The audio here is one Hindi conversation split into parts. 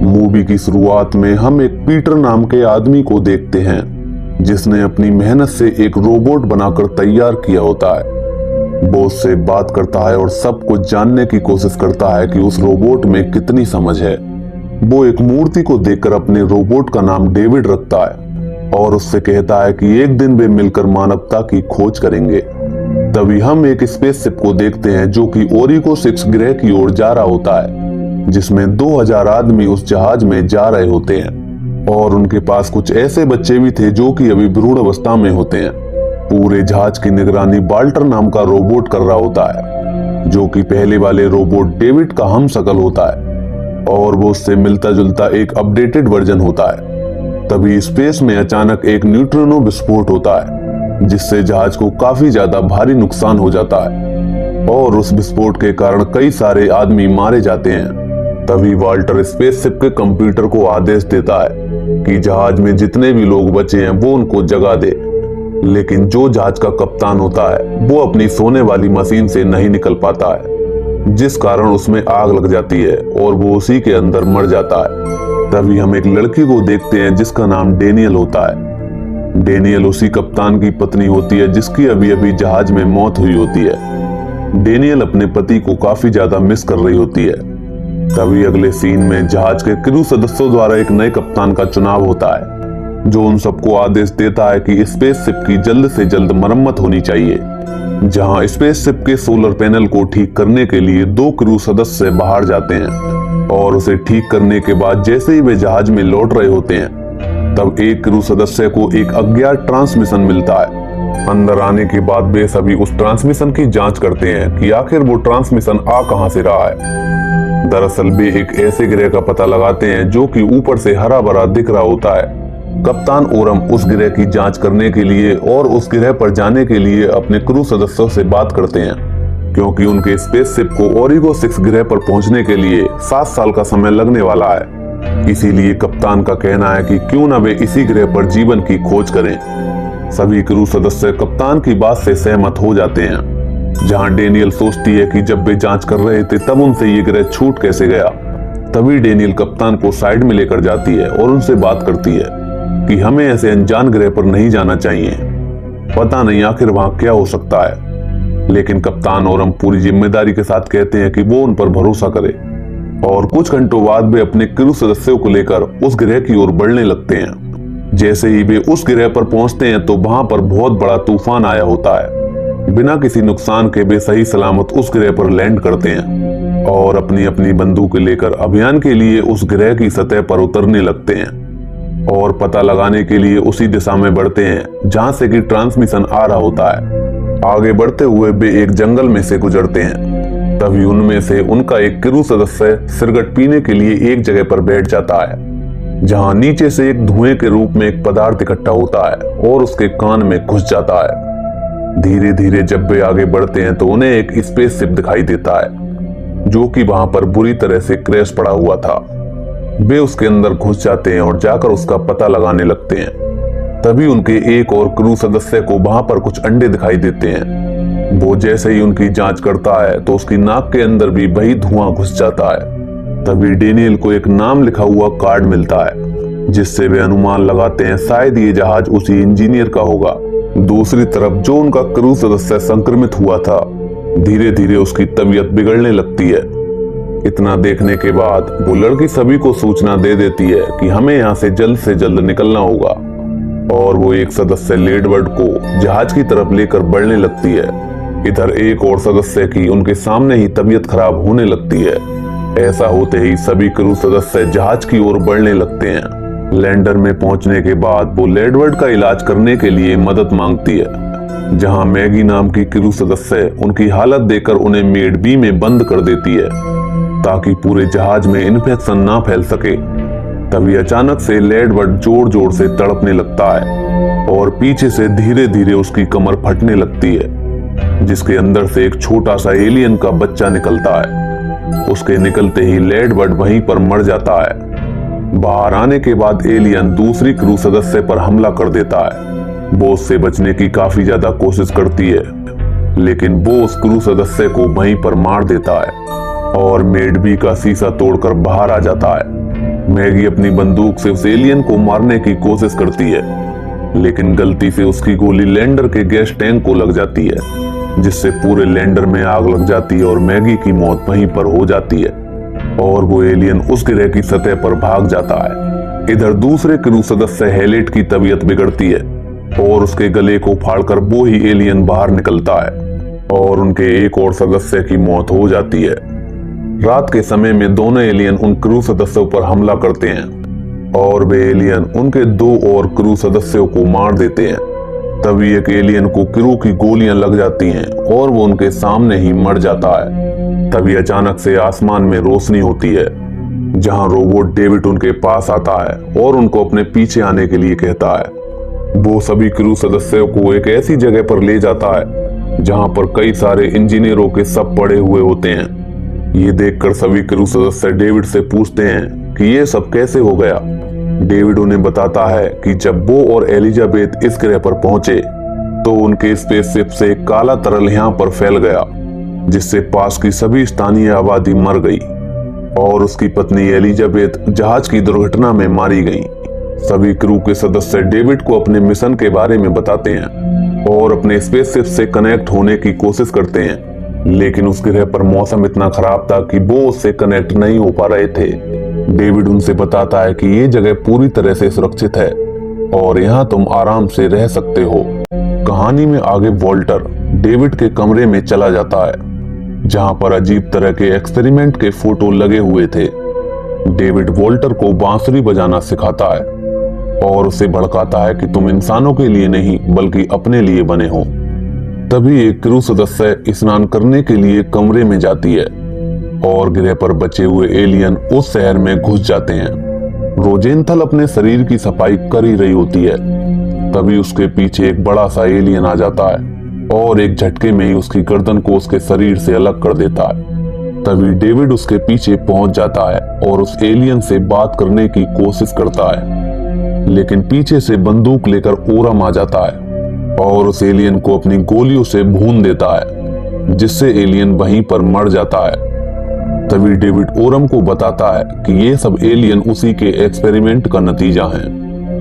मूवी की शुरुआत में हम एक पीटर नाम के आदमी को देखते हैं जिसने अपनी मेहनत से एक रोबोट बनाकर तैयार किया होता है। वो उससे बात करता है और सब कुछ जानने की कोशिश करता है कि उस रोबोट में कितनी समझ है। वो एक मूर्ति को देखकर अपने रोबोट का नाम डेविड रखता है और उससे कहता है कि एक दिन वे मिलकर मानवता की खोज करेंगे। तभी हम एक स्पेसशिप को देखते हैं जो कि ओरिको 6 ग्रह की ओर जा रहा होता है, जिसमें 2000 आदमी उस जहाज में जा रहे होते हैं और उनके पास कुछ ऐसे बच्चे भी थे जो कि अभी भ्रूण अवस्था में होते हैं। पूरे जहाज की निगरानी वाल्टर नाम का रोबोट कर रहा होता है जो कि पहले वाले रोबोट डेविड का हमशक्ल होता है और वो उससे मिलता जुलता एक अपडेटेड वर्जन होता है। तभी स्पेस में अचानक एक न्यूट्रिनो विस्फोट होता है जिससे जहाज को काफी ज्यादा भारी नुकसान हो जाता है और उस विस्फोट के कारण कई सारे आदमी मारे जाते हैं। तभी वाल्टर स्पेसशिप के कंप्यूटर को आदेश देता है कि जहाज में जितने भी लोग बचे हैं वो उनको जगा दे, लेकिन जो जहाज का कप्तान होता है वो अपनी सोने वाली मशीन से नहीं निकल पाता है, जिस कारण उसमें आग लग जाती है और वो उसी के अंदर मर जाता है। तभी हम एक लड़की को देखते हैं जिसका नाम डेनियल होता है। डेनियल उसी कप्तान की पत्नी होती है जिसकी अभी अभी जहाज में मौत हुई होती है। डेनियल अपने पति को काफी ज्यादा मिस कर रही होती है। तभी अगले सीन में जहाज के क्रू सदस्यों द्वारा एक नए कप्तान का चुनाव होता है जो उन सबको आदेश देता है कि स्पेसशिप की जल्द से जल्द मरम्मत होनी चाहिए। जहां स्पेसशिप के सोलर पैनल को ठीक करने के लिए 2 क्रू सदस्य बाहर जाते हैं और उसे ठीक करने के बाद जैसे ही वे जहाज में लौट रहे होते हैं तब एक क्रू सदस्य को एक अज्ञात ट्रांसमिशन मिलता है। अंदर आने के बाद वे सभी उस ट्रांसमिशन की जांच करते हैं कि आखिर वो ट्रांसमिशन आ कहां से रहा है। दरअसल वे एक ऐसे ग्रह का पता लगाते हैं जो कि ऊपर से हरा भरा दिख रहा होता है। कप्तान ओरम उस ग्रह की जांच करने के लिए और उस ग्रह पर जाने के लिए अपने क्रू सदस्यों से बात करते हैं क्योंकि उनके स्पेसशिप को ओरिको 6 ग्रह पर पहुंचने के लिए 7 साल का समय लगने वाला है। इसीलिए कप्तान का कहना है कि क्यों ना वे इसी ग्रह पर जीवन की खोज करें। सभी क्रू सदस्य कप्तान की बात से सहमत हो जाते हैं। जहां डेनियल सोचती है कि जब वे जांच कर रहे थे तब उनसे ये ग्रह छूट कैसे गया। तभी डेनियल कप्तान को साइड में लेकर जाती है और उनसे बात करती है कि हमें ऐसे अनजान ग्रह पर नहीं जाना चाहिए, पता नहीं आखिर वहां क्या हो सकता है। लेकिन कप्तान ओरम पूरी जिम्मेदारी के साथ कहते हैं कि वो उन पर भरोसा करे और कुछ घंटों बाद वे अपने क्रू सदस्यों को लेकर उस ग्रह की ओर बढ़ने लगते हैं। जैसे ही वे उस ग्रह पर पहुंचते हैं तो वहां पर बहुत बड़ा तूफान आया होता है। बिना किसी नुकसान के वे सही सलामत उस ग्रह पर लैंड करते हैं और अपनी अपनी बंदूक लेकर अभियान के लिए उस ग्रह की सतह पर उतरने लगते हैं और पता लगाने के लिए उसी दिशा में बढ़ते हैं जहां से कि ट्रांसमिशन आ रहा होता है। आगे बढ़ते हुए वे एक जंगल में से गुजरते हैं। तभी उनमें से उनका एक क्रू सदस्य सिगरेट पीने के लिए एक जगह पर बैठ जाता है जहां नीचे से एक धुएं के रूप में एक पदार्थ इकट्ठा होता है और उसके कान में घुस जाता है। धीरे धीरे जब वे आगे बढ़ते हैं तो उन्हें एक स्पेसशिप दिखाई देता है जो कि वहां पर बुरी तरह से क्रैश पड़ा हुआ था। वे उसके अंदर घुस जाते हैं और जाकर उसका पता लगाने लगते हैं। तभी उनके एक और क्रू सदस्य को वहां पर कुछ अंडे दिखाई देते हैं। वो जैसे ही उनकी जांच करता है तो उसकी नाक के अंदर भी वही धुआं घुस जाता है। तभी डेनियल को एक नाम लिखा हुआ कार्ड मिलता है जिससे वे अनुमान लगाते हैं शायद ये जहाज उसी इंजीनियर का होगा। दूसरी तरफ जो उनका क्रू सदस्य संक्रमित हुआ था धीरे धीरे उसकी तबीयत बिगड़ने लगती है। इतना देखने के बाद वो लड़की सभी को सूचना दे देती है कि हमें यहाँ से जल्द निकलना होगा और वो एक सदस्य लेडवर्ड को जहाज की तरफ लेकर बढ़ने लगती है। इधर एक और सदस्य की उनके सामने ही तबीयत खराब होने लगती है। ऐसा होते ही सभी क्रू सदस्य जहाज की ओर बढ़ने लगते हैं। लैंडर में पहुंचने के बाद वो लेडवर्ड का इलाज करने के लिए मदद मांगती है जहां मैगी नाम की क्रू सदस्य उनकी हालत देखकर उन्हें मेड बी में बंद कर देती है ताकि पूरे जहाज में इन्फेक्शन ना फैल सके। तभी अचानक से लेडवर्ड जोर जोर से तड़पने लगता है और पीछे से धीरे धीरे उसकी कमर फटने लगती है जिसके अंदर से एक छोटा सा एलियन का बच्चा निकलता है। उसके निकलते ही लेडवर्ड वहीं पर मर जाता है। बाहर आने के बाद एलियन दूसरी क्रू सदस्य पर हमला कर देता है। वो उससे बचने की काफी ज्यादा कोशिश करती है लेकिन वो उस क्रू सदस्य को वहीं पर मार देता है और मेड बी का शीशा तोड़कर बाहर आ जाता है। मैगी अपनी बंदूक से उस एलियन को मारने की कोशिश करती है, लेकिन गलती से उसकी गोली लैंडर के गैस टैंक को लग जाती है, जिससे पूरे लैंडर में आग लग जाती है और मैगी की मौत वहीं पर हो जाती है और वो एलियन उस ग्रह की सतह पर भाग जाता है। इधर दूसरे क्रू सदस्य हेलेट की तबीयत बिगड़ती है और उसके गले को फाड़कर वो ही एलियन बाहर निकलता है और उनके एक और सदस्य की मौत हो जाती है। रात के समय में दोनों एलियन उन क्रू सदस्यों पर हमला करते हैं और वे एलियन उनके 2 और क्रू सदस्यों को मार देते हैं। तभी एक एलियन को क्रू की गोलियां लग जाती हैं और वो उनके सामने ही मर जाता है। तभी अचानक से आसमान में रोशनी होती है, जहां रोबोट डेविड उनके पास आता है और उनको अपने पीछे आने के लिए कहता है। वो सभी क्रू सदस्यों को एक ऐसी जगह पर ले जाता है जहां पर कई सारे इंजीनियरों के शव पड़े हुए होते हैं। ये देखकर सभी क्रू सदस्य डेविड से पूछते हैं कि ये सब कैसे हो गया। डेविड उन्हें बताता है कि जब वो और एलिजाबेथ इस ग्रह पर पहुंचे तो उनके स्पेसशिप से एक काला तरल यहाँ पर फैल गया, जिससे पास की सभी स्थानीय आबादी मर गई और उसकी पत्नी एलिजाबेथ जहाज की दुर्घटना में मारी गई। सभी क्रू के सदस्य डेविड को अपने मिशन के बारे में बताते हैं और अपने स्पेसशिप से कनेक्ट होने की कोशिश करते हैं, लेकिन उस ग्रह पर मौसम इतना खराब था कि वो उससे कनेक्ट नहीं हो पा रहे थे। डेविड उनसे बताता है कि ये जगह पूरी तरह से सुरक्षित है और यहाँ तुम आराम से रह सकते हो। कहानी में आगे वॉल्टर डेविड के कमरे में चला जाता है, जहाँ पर अजीब तरह के एक्सपेरिमेंट के फोटो लगे हुए थे। डेविड वॉल्टर को बांसुरी बजाना सिखाता है और उसे भड़काता है कि तुम इंसानों के लिए नहीं बल्कि अपने लिए बने हो। तभी एक क्रू सदस्य स्नान करने के लिए कमरे में जाती है और ग्रह पर बचे हुए एलियन उस शहर में घुस जाते हैं। रोजेंथल अपने शरीर की सफाई कर ही रही होती है, तभी उसके पीछे एक बड़ा सा एलियन आ जाता है और एक झटके में ही उसकी गर्दन को उसके शरीर से अलग कर देता है। तभी डेविड उसके पीछे पहुंच जाता है और उस एलियन से बात करने की कोशिश करता है, लेकिन पीछे से बंदूक लेकर ओरम आ जाता है और उस एलियन को अपनी गोलियों से भून देता है, जिससे एलियन वहीं पर मर जाता है। तभी डेविड ओरम को बताता है कि ये सब एलियन उसी के एक्सपेरिमेंट का नतीजा है।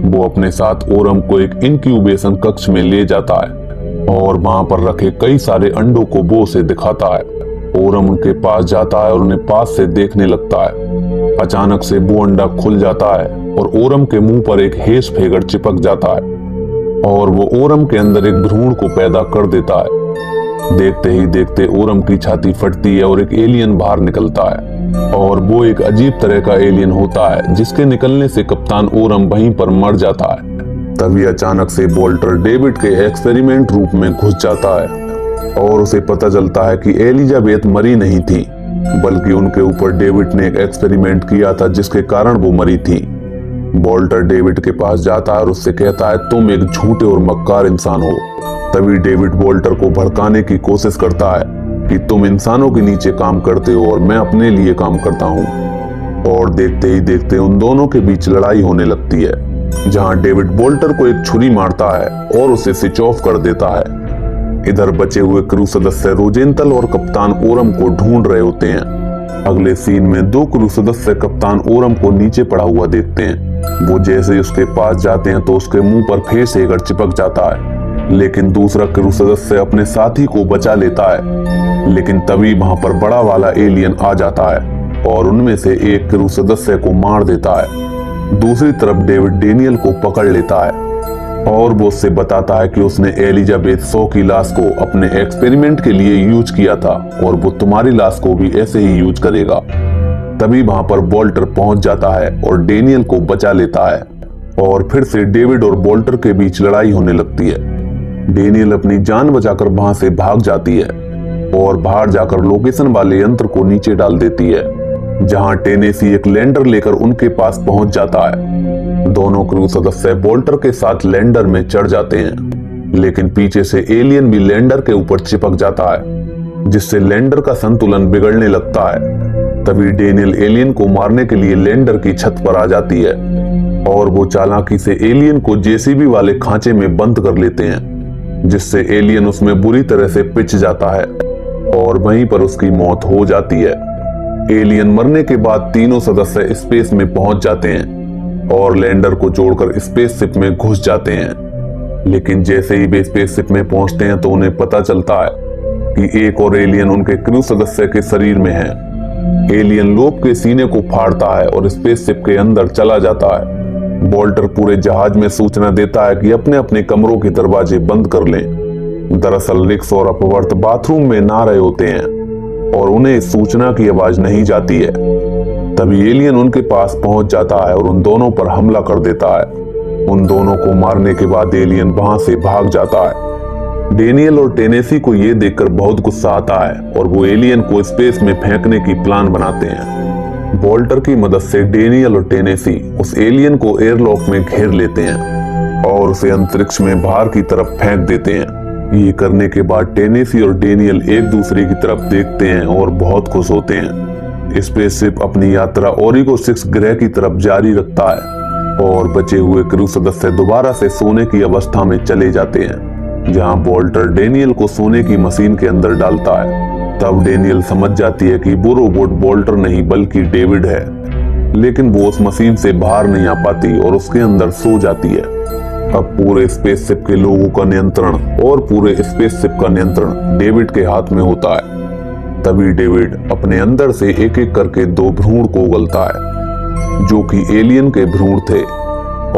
वो अपने साथ ओरम को एक इंक्यूबेशन कक्ष में ले जाता है और वहां पर रखे कई सारे अंडों को वो उसे दिखाता है। ओरम उनके पास जाता है और उन्हें पास से देखने लगता है। अचानक से वो अंडा खुल जाता है और ओरम के मुंह पर एक हेस फेगर चिपक जाता है और वो ओरम के अंदर एक भ्रूण को पैदा कर देता है। देखते ही देखते ओरम की छाती फटती है और एक एलियन बाहर निकलता है और वो एक अजीब तरह का एलियन होता है, जिसके निकलने से कप्तान ओरम वहीं पर मर जाता है। तभी अचानक से वॉल्टर डेविड के एक्सपेरिमेंट रूप में घुस जाता है और उसे पता चलता है कि एलिजाबेथ मरी नहीं थी, बल्कि उनके ऊपर डेविड ने एक एक्सपेरिमेंट किया था जिसके कारण वो मरी थी। वॉल्टर डेविड के पास जाता है और उससे कहता है तुम एक झूठे और मक्कार इंसान हो। तभी डेविड वॉल्टर को भड़काने की कोशिश करता है कि तुम इंसानों के नीचे काम करते हो और मैं अपने लिए काम करता हूँ। और देखते ही देखते उन दोनों के बीच लड़ाई होने लगती है, जहाँ डेविड वॉल्टर को एक छुरी मारता है और उसे स्विच ऑफ कर देता है। इधर बचे हुए क्रू सदस्य रोजेंथल और कप्तान ओरम को ढूंढ रहे होते हैं। अगले सीन में 2 क्रू सदस्य कप्तान ओरम को नीचे पड़ा हुआ देखते हैं। वो जैसे उसके पास जाते हैं तो उसके मुंह पर फिर से हेगर चिपक जाता है, लेकिन दूसरा क्रू सदस्य अपने साथी को बचा लेता है। लेकिन तभी वहां पर बड़ा वाला एलियन आ जाता है और उनमें से एक क्रू सदस्य को मार देता है। दूसरी तरफ डेविड डेनियल को पकड़ लेता है और वो उससे बताता है कि उसने एलिजाबेथ शॉ की लाश को अपने एक्सपेरिमेंट के लिए यूज किया था और वो तुम्हारी लाश को भी ऐसे ही यूज करेगा। तभी वहां पर वॉल्टर पहुंच जाता है और डेनियल को बचा लेता है और फिर से डेविड और वॉल्टर के बीच लड़ाई होने लगती है। डेनियल अपनी जान बचाकर वहां से भाग जाती है और बाहर जाकर लोकेशन वाले यंत्र को नीचे डाल देती है, जहां टेनेसी एक लैंडर लेकर उनके पास पहुंच जाता है। दोनों क्रू सदस्य वॉल्टर के साथ लैंडर में चढ़ जाते हैं, लेकिन पीछे से एलियन भी लैंडर के ऊपर चिपक जाता है, जिससे लैंडर का संतुलन बिगड़ने लगता है। तभी डेनियल एलियन को मारने के लिए लैंडर की छत पर आ जाती है और वो चालाकी से एलियन को जेसीबी वाले खांचे में बंद कर लेते हैं, जिससे एलियन उसमें बुरी तरह से पिच जाता है और वहीं पर उसकी मौत हो जाती है। एलियन मरने के बाद तीनों सदस्य स्पेस में पहुंच जाते हैं और लैंडर को जोड़कर स्पेसशिप में घुस जाते हैं। लेकिन जैसे ही वे स्पेसशिप में पहुंचते हैं तो उन्हें पता चलता है कि एक और एलियन उनके क्रू सदस्य के शरीर में है। एलियन लोब के सीने को फाड़ता है और स्पेसशिप के अंदर चला जाता है। बोल्टर पूरे जहाज में सूचना देता है कि अपने अपने कमरों के दरवाजे बंद कर लें। दरअसल रिक्स और अपवर्थ बाथरूम में नहा रहे होते हैं और उन्हें इस सूचना की आवाज नहीं जाती है। तभी एलियन उनके पास पहुंच जाता है और उन दोनों पर हमला कर देता है। उन दोनों को मारने के बाद एलियन वहां से भाग जाता है। डेनियल और टेनेसी को यह देखकर बहुत गुस्सा आता है और वो एलियन को स्पेस में फेंकने की प्लान बनाते हैं। बोल्टर की मदद से डेनियल और टेनेसी उस एलियन को एयरलॉक में घेर लेते हैं और उसे अंतरिक्ष में बाहर की तरफ फेंक देते हैं। ये करने के बाद टेनेसी और डेनियल एक दूसरे की तरफ देखते हैं और बहुत खुश होते हैं। स्पेसशिप अपनी यात्रा ओरिगो 6 ग्रह की तरफ जारी रखता है और बचे हुए क्रू सदस्य दोबारा से सोने की अवस्था में चले जाते हैं, जहां बोल्टर डेनियल को सोने की मशीन के अंदर डालता है। तब डेनियल समझ जाती है कि वो रोबोट बोल्टर नहीं बल्कि डेविड है, लेकिन वो उस मशीन से बाहर नहीं आ पाती और उसके अंदर सो जाती है। अब पूरे स्पेसशिप के लोगों का नियंत्रण और पूरे स्पेसशिप का नियंत्रण डेविड के हाथ में होता है। तभी डेविड अपने अंदर से एक एक करके 2 भ्रूण को उगलता है, जो कि एलियन के भ्रूण थे,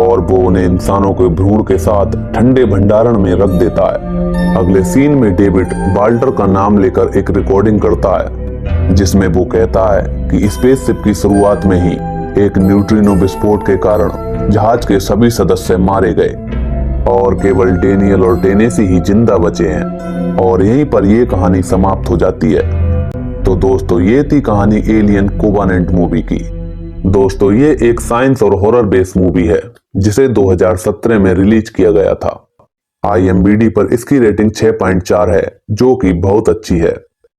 और वो उन्हें इंसानों के भ्रूण के साथ ठंडे भंडारण में रख देता है। अगले सीन में डेविड वाल्टर का नाम लेकर एक रिकॉर्डिंग करता है, जिसमें वो कहता है कि स्पेसशिप की शुरुआत में ही एक न्यूट्रिनो विस्फोट के कारण जहाज के सभी सदस्य मारे गए और केवल डेनियल और टेनेसी ही जिंदा बचे हैं, और यहीं पर यह कहानी समाप्त हो जाती है। तो दोस्तों, ये थी कहानी एलियन कोवेनेंट मूवी की। दोस्तों, ये एक साइंस और हॉरर बेस्ड मूवी है जिसे 2017 में रिलीज किया गया था। IMDb पर इसकी रेटिंग 6.4 है, जो कि बहुत अच्छी है।